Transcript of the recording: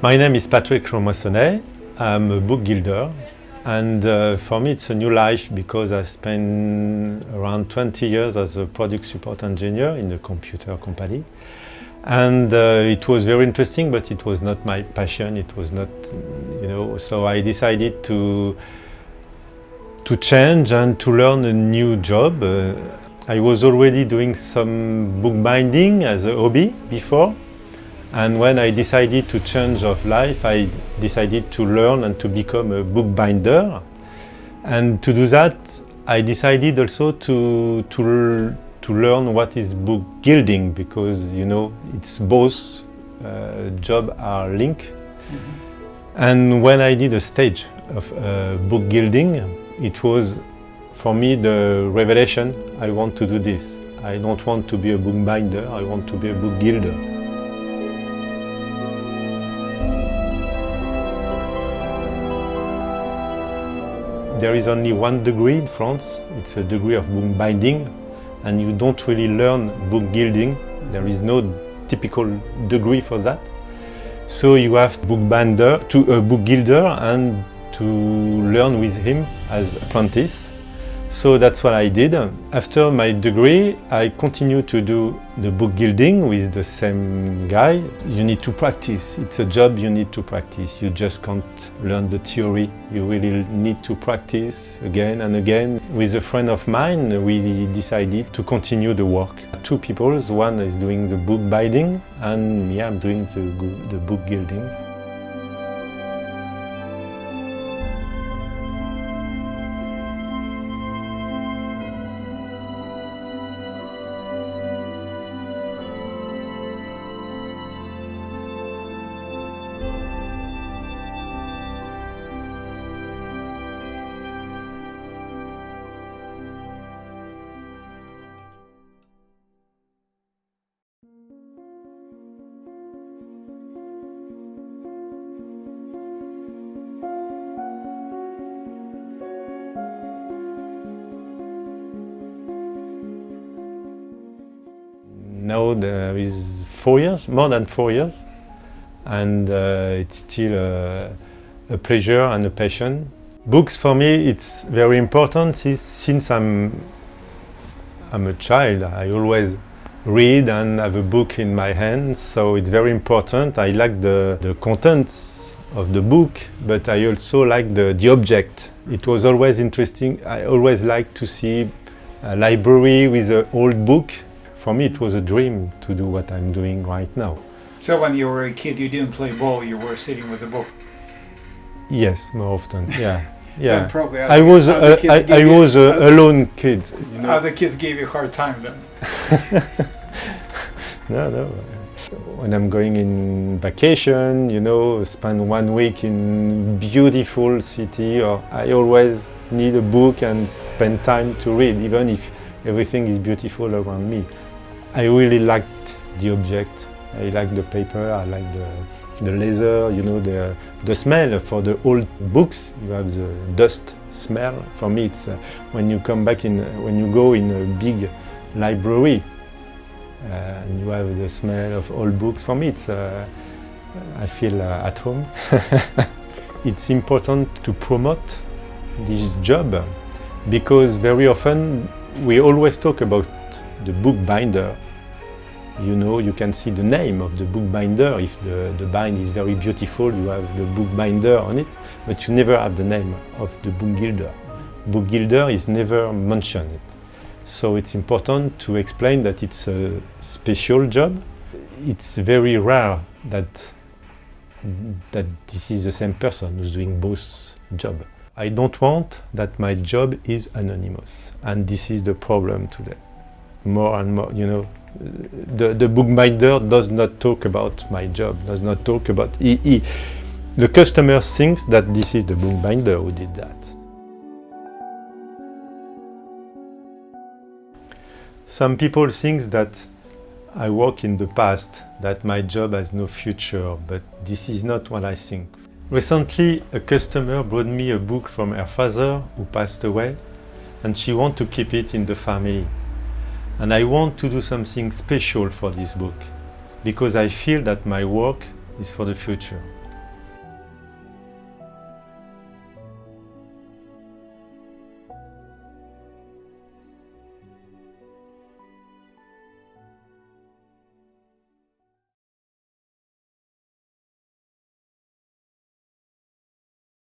My name is Patrick Romoissonnet. I'm a book gilder, and for me it's a new life because I spent around 20 years as a product support engineer in a computer company. And it was very interesting, but it was not my passion. It was not, so I decided to change and to learn a new job. I was already doing some bookbinding as a hobby before. And when I decided to change of life, I decided to learn and to become a bookbinder. And to do that, I decided also to learn what is book gilding, because it's both jobs are linked. Mm-hmm. And when I did a stage of book gilding, it was for me the revelation: I want to do this. I don't want to be a bookbinder, I want to be a book gilder. There is only one degree in France. It's a degree of bookbinding, and you don't really learn book gilding. There is no typical degree for that. So you have bookbinder to a book gilder and to learn with him as apprentice. So that's what I did. After my degree, I continued to do the book gilding with the same guy. You need to practice. It's a job you need to practice. You just can't learn the theory. You really need to practice again and again. With a friend of mine, we decided to continue the work. Two people, one is doing the book binding and me, I'm doing the book gilding. Now there is 4 years, more than 4 years, and it's still a pleasure and a passion. Books for me, it's very important. Since I'm a child, I always read and have a book in my hands, so it's very important. I like the contents of the book, but I also like the object. It was always interesting. I always like to see a library with an old book. For me, it was a dream to do what I'm doing right now. So when you were a kid, you didn't play ball, you were sitting with a book? Yes, more often, yeah. Yeah. Probably I was a lone kid. Other kids gave you a hard time then? No. When I'm going in vacation, spend 1 week in beautiful city, or I always need a book and spend time to read, even if everything is beautiful around me. I really liked the object. I like the paper, I like the leather, the smell. For the old books, you have the dust smell. For me, it's when you come back when you go in a big library and you have the smell of old books. For me, it's I feel at home. It's important to promote this job because very often we always talk about the bookbinder. You can see the name of the bookbinder. If the bind is very beautiful, you have the bookbinder on it, but you never have the name of the book gilder. Book gilder is never mentioned. So it's important to explain that it's a special job. It's very rare that this is the same person who's doing both jobs. I don't want that my job is anonymous, and this is the problem today. More and more, the bookbinder does not talk about my job, does not talk about the customer thinks that this is the bookbinder who did that. Some people think that I work in the past, that my job has no future, but this is not what I think. Recently, a customer brought me a book from her father who passed away, and she wants to keep it in the family. And I want to do something special for this book, because I feel that my work is for the future.